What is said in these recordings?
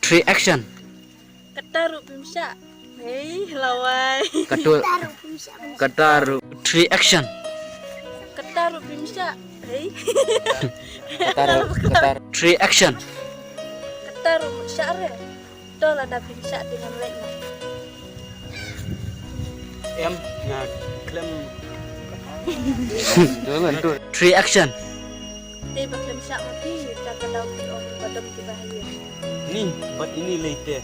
Three action. Ketaru pimsa. Hei, lawai. Katul. Kataru. Three action. Ketaru pimsa. Hei. Kataru. Three action. Ketaru syare. Tola da pimsa dengan lain. Em nga klem Three action. Te baklem syak mati tak kadau pi om badam ti bahaya. ni bat ini leite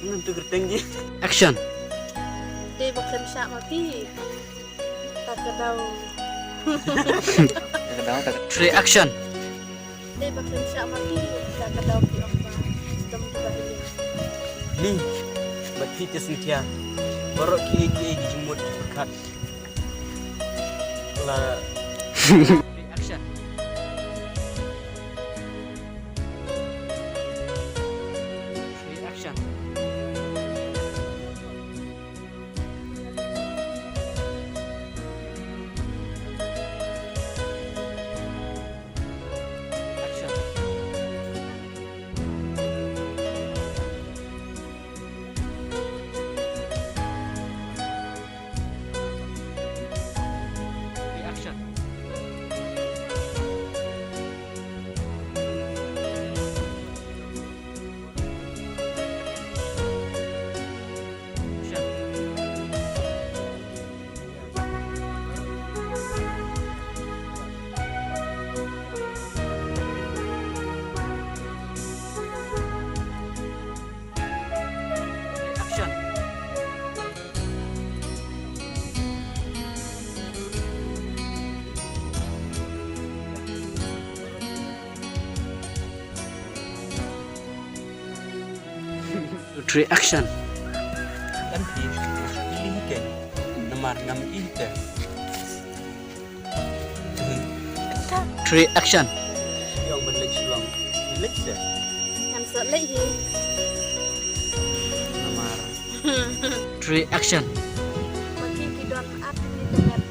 ngan tu gertenggi Action. Te baklem syak mati tak kadau. Three action. Te baklem syak mati tak kadau pi om badam ti bahaya. ni bat kita sintia borok ki dijemut berkat la Three action. Three action. Action. Reaction. Action. Action. Three action. kan ti pilih ke nomor 6 ite Three action. yang benlek sulang lek se Ngam sợ lấy gì? nomor Three action. Maki kidon at ni temet.